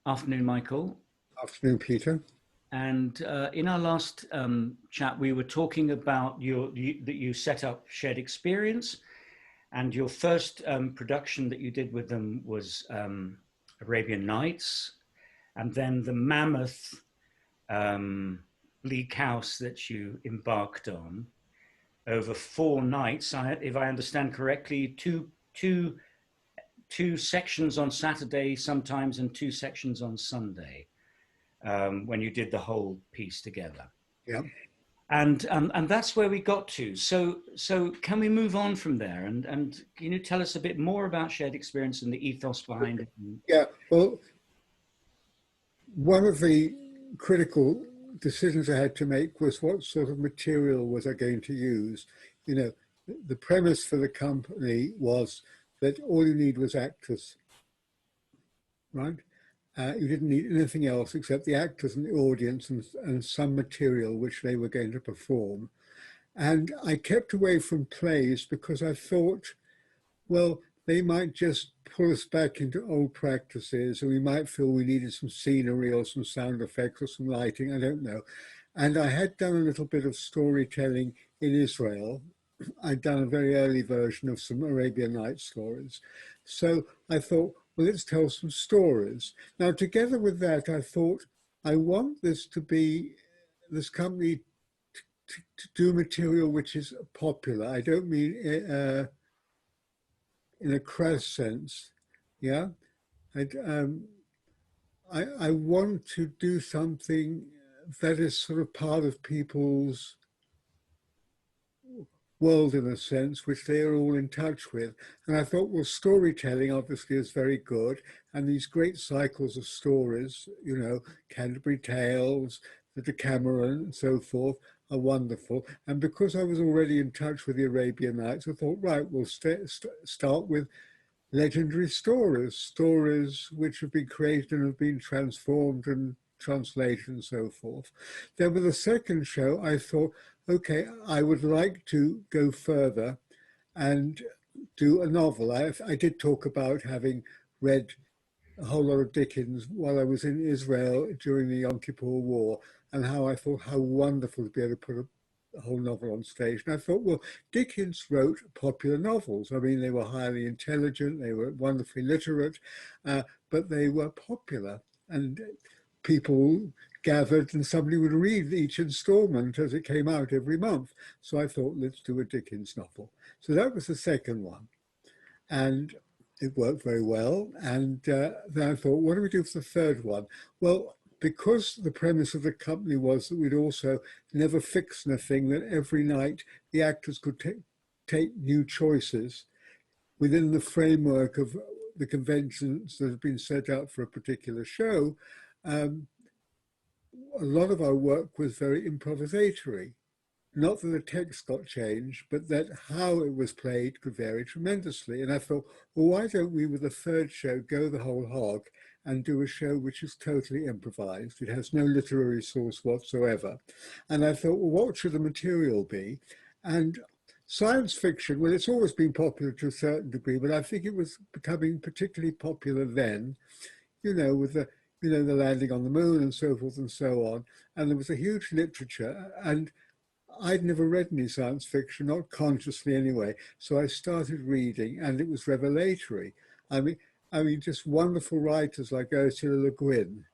Afternoon, Michael. Afternoon, Peter. And in our last chat, we were talking about that you set up Shared Experience, and your first production that you did with them was Arabian Nights, and then the mammoth Bleak House that you embarked on over 4 nights. If I understand correctly, two sections on Saturday sometimes, and two sections on Sunday. When you did the whole piece together. Yeah. And that's where we got to. So can we move on from there? And can you tell us a bit more about Shared Experience and the ethos behind it? Yeah. Well, one of the critical decisions I had to make was what sort of material was I going to use. You know, the premise for the company was that all you need was actors, right? You didn't need anything else except the actors and the audience and some material which they were going to perform. And I kept away from plays because I thought, well, they might just pull us back into old practices, and we might feel we needed some scenery or some sound effects or some lighting, I don't know. And I had done a little bit of storytelling in Israel. I'd done a very early version of some Arabian Nights stories. So I thought, well, let's tell some stories. Now, together with that, I thought, I want this company to do material which is popular. I don't mean in a crass sense, yeah? I want to do something that is sort of part of people's world in a sense, which they are all in touch with. And I thought, well, storytelling obviously is very good. And these great cycles of stories, you know, Canterbury Tales, the Decameron and so forth are wonderful. And because I was already in touch with the Arabian Nights, I thought, right, we'll start with legendary stories which have been created and have been transformed and translated and so forth. Then with the second show, I thought, okay, I would like to go further and do a novel. I did talk about having read a whole lot of Dickens while I was in Israel during the Yom Kippur War, and how I thought how wonderful to be able to put a whole novel on stage. And I thought, well, Dickens wrote popular novels. I mean, they were highly intelligent, they were wonderfully literate, but they were popular. And people gathered and somebody would read each installment as it came out every month. So I thought, let's do a Dickens novel. So that was the second one. And it worked very well. And then I thought, what do we do for the third one? Well, because the premise of the company was that we'd also never fix anything, that every night the actors could take new choices within the framework of the conventions that have been set out for a particular show. A lot of our work was very improvisatory. Not that the text got changed, but that how it was played could vary tremendously. And I thought, well, why don't we, with the third show, go the whole hog and do a show which is totally improvised? It has no literary source whatsoever. And I thought, well, what should the material be? And science fiction, well, it's always been popular to a certain degree, but I think it was becoming particularly popular then, you know, with the landing on the moon and so forth and so on. And there was a huge literature, and I'd never read any science fiction, not consciously anyway. So I started reading, and it was revelatory. I mean, just wonderful writers like Ursula Le Guin,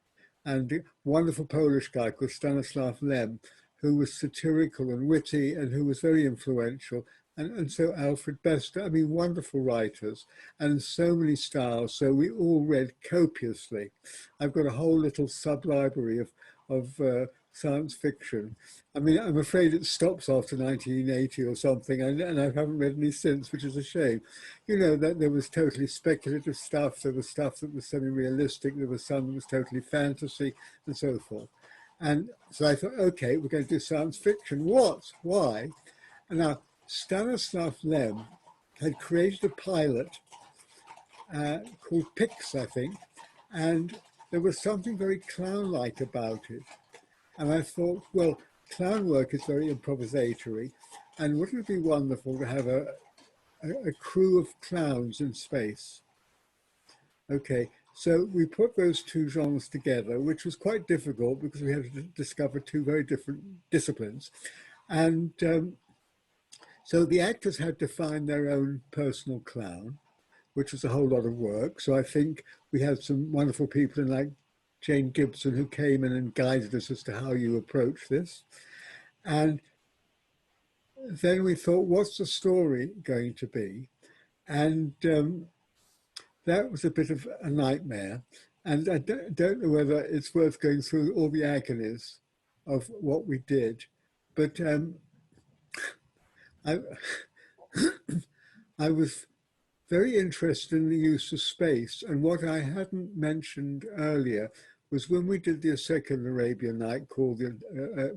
and a wonderful Polish guy called Stanislaw Lem, who was satirical and witty and who was very influential. And so Alfred Bester, I mean, wonderful writers, and so many styles. So we all read copiously. I've got a whole little sub-library of science fiction. I mean, I'm afraid it stops after 1980 or something, and I haven't read any since, which is a shame. You know, that there was totally speculative stuff, there was stuff that was semi-realistic, there was some that was totally fantasy, and so forth. And so I thought, okay, we're going to do science fiction. What? Why? And now, Stanislav Lem had created a pilot called Pix, I think, and there was something very clown-like about it. And I thought, well, clown work is very improvisatory, and wouldn't it be wonderful to have a crew of clowns in space? Okay, So we put those two genres together, which was quite difficult because we had to discover two very different disciplines. And so the actors had to find their own personal clown, which was a whole lot of work. So I think we had some wonderful people in like Jane Gibson who came in and guided us as to how you approach this. And then we thought, what's the story going to be? And that was a bit of a nightmare. And I don't know whether it's worth going through all the agonies of what we did. But I, I was very interested in the use of space. And what I hadn't mentioned earlier was when we did the second Arabian Night called the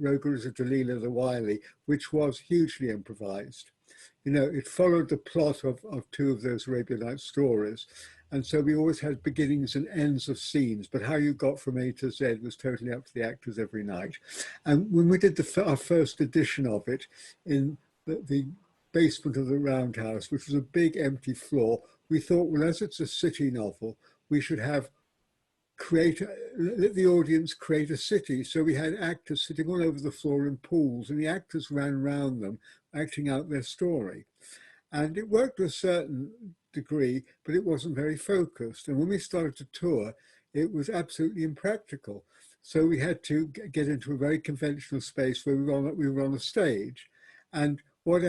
Rogueries of Delilah the Wily, which was hugely improvised. You know, it followed the plot of two of those Arabian Night stories. And so we always had beginnings and ends of scenes, but how you got from A to Z was totally up to the actors every night. And when we did our first edition of it in the basement of the Roundhouse, which was a big empty floor, we thought, well, as it's a city novel, we should have let the audience create a city. So we had actors sitting all over the floor in pools, and the actors ran around them, acting out their story. And it worked to a certain degree, but it wasn't very focused. And when we started to tour, it was absolutely impractical. So we had to get into a very conventional space where we were on a stage. And what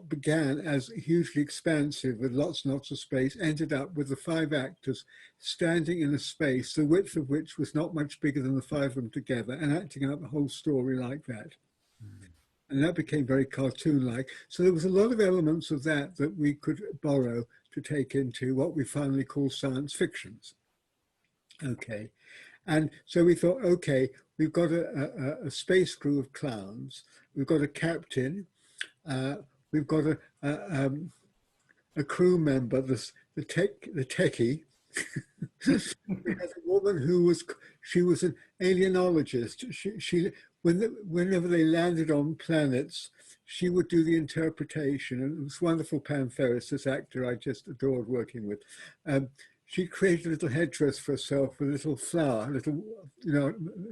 began as hugely expansive with lots and lots of space ended up with the 5 actors standing in a space, the width of which was not much bigger than the 5 of them together, and acting out the whole story like that. And that became very cartoon-like. So there was a lot of elements of that we could borrow to take into what we finally call science fictions. Okay. And so we thought, okay, we've got a space crew of clowns. We've got a captain. We've got a crew member, the techie. We had a woman who was an alienologist. Whenever they landed on planets, she would do the interpretation. And it was wonderful. Pam Ferris, this actor I just adored working with. She created a little headdress for herself with a little flower, a little,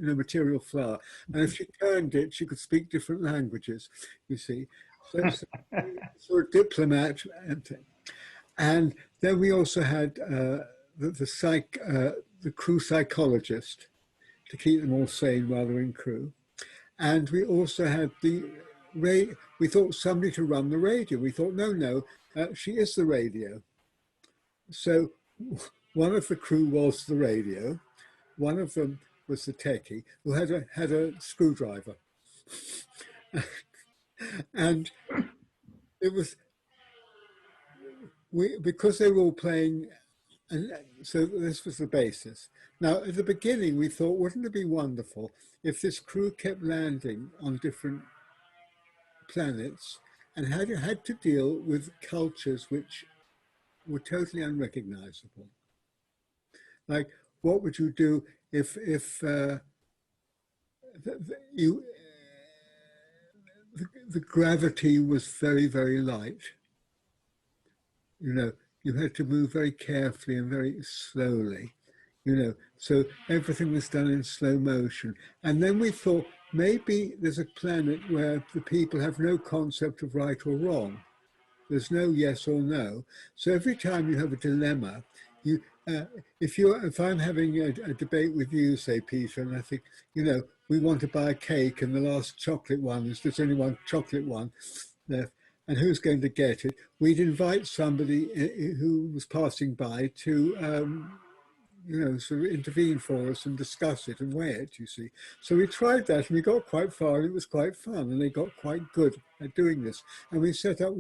material flower. And if she turned it, she could speak different languages, you see. So sort of diplomat. And then we also had the crew psychologist to keep them all sane while they're in crew. And we also had we thought somebody to run the radio. We thought, no, she is the radio. So one of the crew was the radio. One of them was the techie who had a screwdriver. And it was, because they were all playing, and so this was the basis. Now, at the beginning, we thought, wouldn't it be wonderful if this crew kept landing on different planets and had to deal with cultures which were totally unrecognizable? Like, what would you do if the gravity was very, very light? You know, you had to move very carefully and very slowly, so everything was done in slow motion. And then we thought, maybe there's a planet where the people have no concept of right or wrong. There's no yes or no. So every time you have a dilemma, if I'm having a debate with you, say, Peter, and I think, we want to buy a cake and the last chocolate one there's only one chocolate one left, and who's going to get it? We'd invite somebody who was passing by to, sort of intervene for us and discuss it and weigh it, you see. So we tried that and we got quite far and it was quite fun, and they got quite good at doing this. And we set up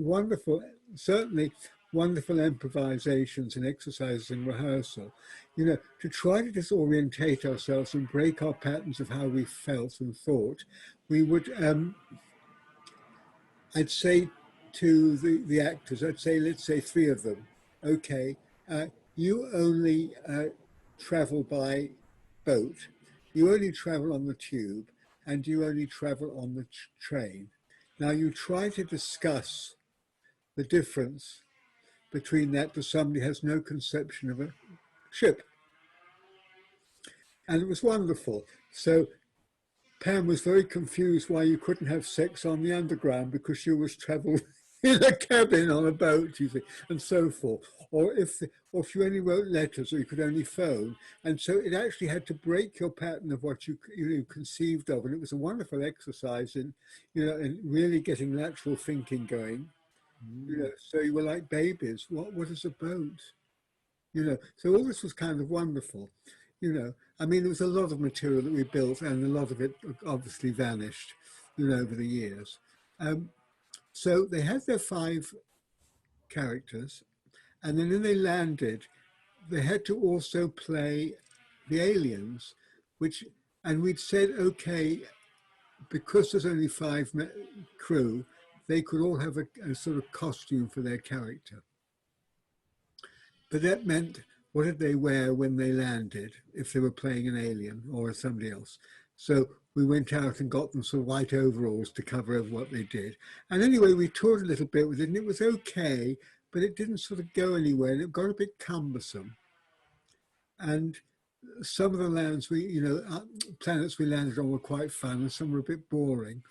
certainly wonderful improvisations and exercises in rehearsal, to try to disorientate ourselves and break our patterns of how we felt and thought. We would, I'd say to the actors, let's say 3 of them, okay, you only travel by boat, you only travel on the tube, and you only travel on the train. Now you try to discuss the difference between that to somebody who has no conception of ship. And it was wonderful. So Pam was very confused why you couldn't have sex on the underground because she was traveling in a cabin on a boat, you see, and so forth. Or if you only wrote letters or you could only phone. And so it actually had to break your pattern of what you conceived of. And it was a wonderful exercise in, in really getting lateral thinking going. So you were like babies. What is a boat? So all this was kind of wonderful. I mean, there was a lot of material that we built, and a lot of it obviously vanished, over the years. So they had their 5 characters, and then when they landed, they had to also play the aliens, and we'd said, okay, because there's only 5 crew, they could all have a sort of costume for their character. But that meant, what did they wear when they landed, if they were playing an alien or somebody else? So we went out and got them some white overalls to cover over what they did. And anyway, we toured a little bit with it, and it was okay, but it didn't sort of go anywhere, and it got a bit cumbersome. And some of the lands planets we landed on were quite fun, and some were a bit boring,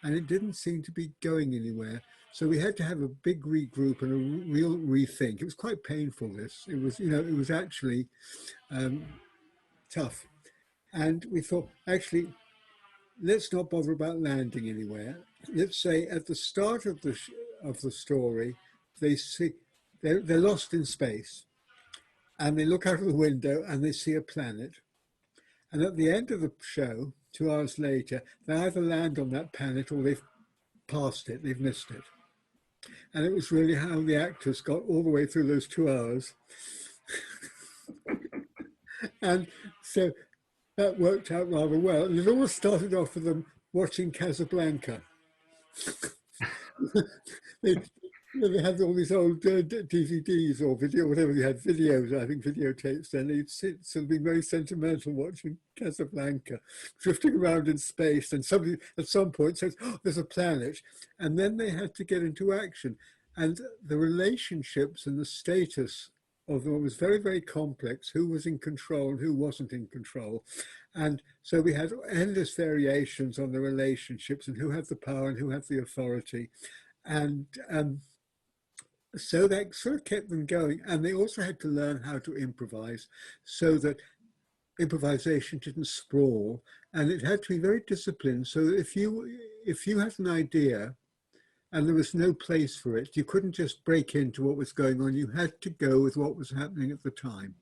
and it didn't seem to be going anywhere. So we had to have a big regroup and a real rethink. It was quite painful, this. It was, it was actually tough. And we thought, actually, let's not bother about landing anywhere. Let's say at the start of the story, they're lost in space, and they look out of the window and they see a planet. And at the end of the show, 2 hours later, they either land on that planet or they've passed it, they've missed it. And it was really how the actors got all the way through those 2 hours. And so that worked out rather well. And it all started off with them watching Casablanca. They had all these old DVDs or video, whatever they had, videos, I think videotapes, and they'd sit, sort of be very sentimental watching Casablanca, drifting around in space, and somebody at some point says, oh, there's a planet, and then they had to get into action. And the relationships and the status of them was very, very complex, who was in control and who wasn't in control. And so we had endless variations on the relationships and who had the power and who had the authority. And so that sort of kept them going. And they also had to learn how to improvise so that improvisation didn't sprawl. And it had to be very disciplined. So if you had an idea and there was no place for it, you couldn't just break into what was going on. You had to go with what was happening at the time.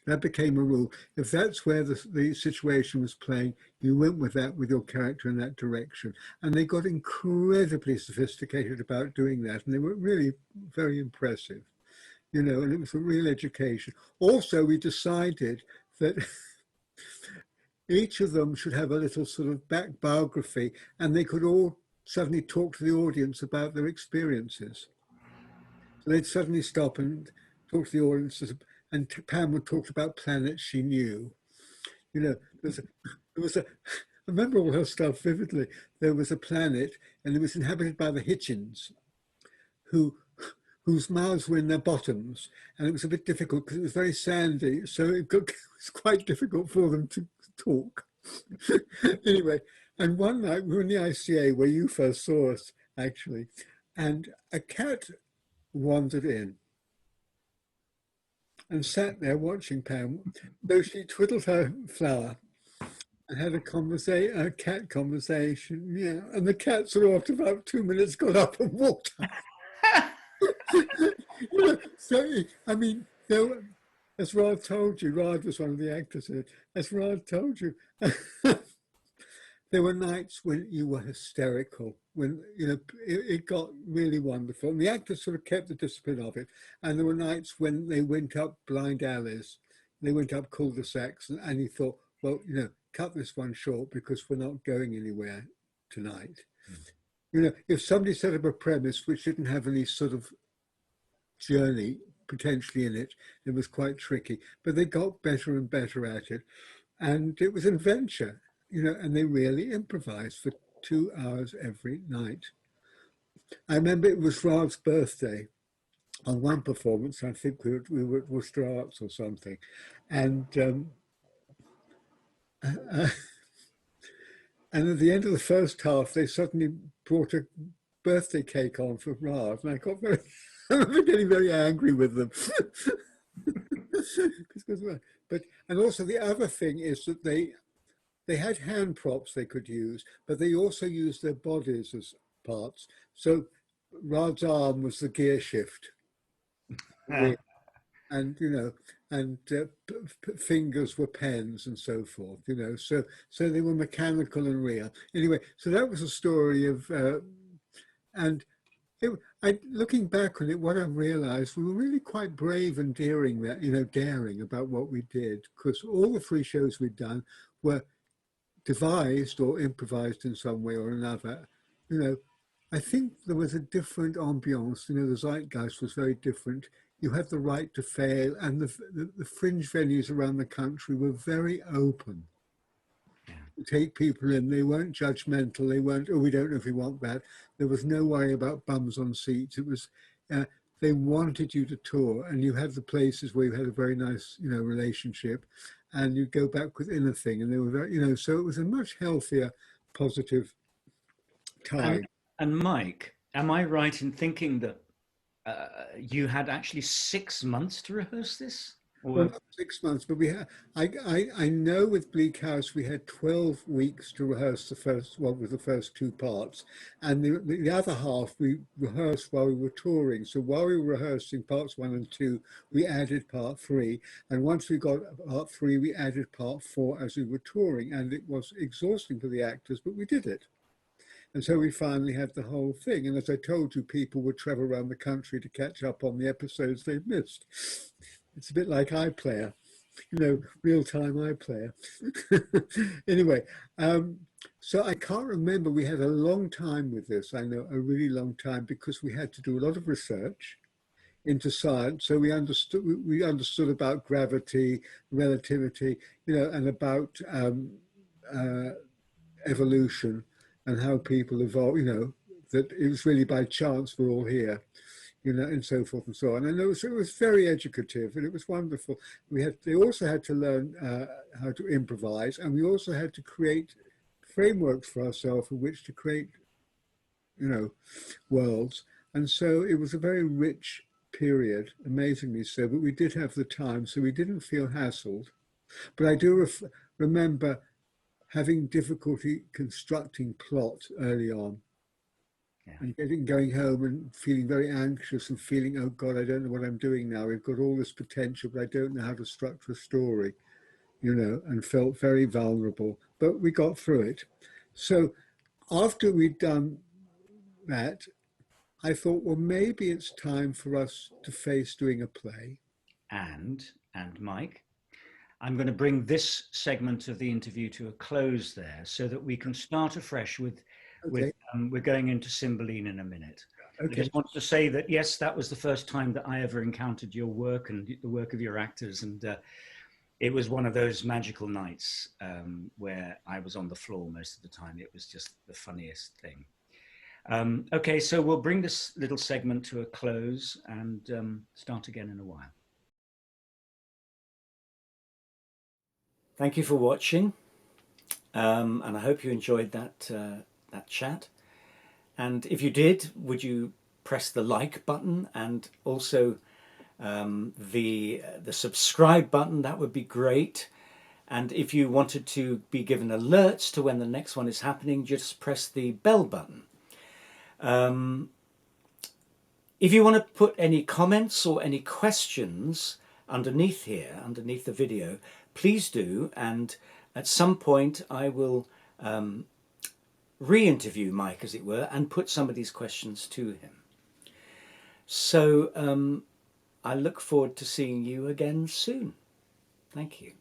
That became a rule. If that's where the situation was playing, you went with that, with your character in that direction. And they got incredibly sophisticated about doing that. And they were really very impressive, and it was a real education. Also, we decided that each of them should have a little sort of back biography, and they could all suddenly talk to the audience about their experiences. So they'd suddenly stop and talk to the audience, and Pam would talk about planets she knew. I remember all her stuff vividly. There was a planet, and it was inhabited by the Hitchins, whose mouths were in their bottoms, and it was a bit difficult because it was very sandy, so it was quite difficult for them to talk. Anyway, and one night we were in the ICA where you first saw us, actually, and a cat wandered in and sat there watching Pam, though she twiddled her flower and had a cat conversation, yeah. And the cat sort of after about 2 minutes got up and walked out. So, I mean, as Rod told you, Rod was one of the actors here, as Rod told you, there were nights when you were hysterical, when, it got really wonderful. And the actors sort of kept the discipline of it. And there were nights when they went up blind alleys, they went up cul-de-sacs, and you thought, well, cut this one short because we're not going anywhere tonight. If somebody set up a premise which didn't have any sort of journey potentially in it, it was quite tricky. But they got better and better at it. And it was an adventure. And they really improvised for 2 hours every night. I remember it was Rod's birthday, on one performance. I think we were at Worcester Arts or something, and uh, and at the end of the first half, they suddenly brought a birthday cake on for Raj, and I got very, I remember getting very angry with them. But and also the other thing is that they had hand props they could use, but they also used their bodies as parts. So Rad's arm was the gear shift, and and fingers were pens and so forth. So they were mechanical and real. Anyway, so that was a story of, and looking back on it, what I realized, we were really quite brave and daring about what we did, because all the 3 shows we'd done were devised or improvised in some way or another. I think there was a different ambiance. The zeitgeist was very different. You had the right to fail, and the fringe venues around the country were very open to take people in. They weren't judgmental. They weren't, oh, we don't know if we want that. There was no worry about bums on seats. It was, they wanted you to tour, and you had the places where you had a very nice, relationship, and you'd go back with anything, and they were very, so it was a much healthier, positive time. And Mike, am I right in thinking that you had actually 6 months to rehearse this? Well, not 6 months, but we had. I know with Bleak House we had 12 weeks to rehearse the first 2 parts, and the other half we rehearsed while we were touring. So while we were rehearsing parts 1 and 2, we added part 3, and once we got part 3, we added part 4 as we were touring, and it was exhausting for the actors, but we did it. And so we finally had the whole thing. And as I told you, people would travel around the country to catch up on the episodes they'd missed. It's a bit like iPlayer, real-time iPlayer. Anyway, so I can't remember. We had a long time with this, I know, a really long time, because we had to do a lot of research into science. So we understood about gravity, relativity, and about evolution and how people evolve, that it was really by chance we're all here, and so forth and so on. And it was very educative, and it was wonderful. They also had to learn how to improvise, and we also had to create frameworks for ourselves in which to create, worlds. And so it was a very rich period, amazingly so, but we did have the time, so we didn't feel hassled. But I do remember having difficulty constructing plot early on, and going home and feeling very anxious and feeling, oh God, I don't know what I'm doing now. We've got all this potential, but I don't know how to structure a story, and felt very vulnerable, but we got through it. So after we'd done that, I thought, well, maybe it's time for us to face doing a play. And Mike, I'm going to bring this segment of the interview to a close there, so that we can start afresh with we're going into Cymbeline in a minute. Okay. I just want to say that, yes, that was the first time that I ever encountered your work and the work of your actors, and it was one of those magical nights where I was on the floor most of the time. It was just the funniest thing. Okay, so we'll bring this little segment to a close and start again in a while. Thank you for watching, and I hope you enjoyed that chat. And if you did, would you press the like button and also the subscribe button? That would be great. And if you wanted to be given alerts to when the next one is happening, just press the bell button. If you want to put any comments or any questions underneath here, underneath the video, please do, and at some point I will re-interview Mike, as it were, and put some of these questions to him. So I look forward to seeing you again soon. Thank you.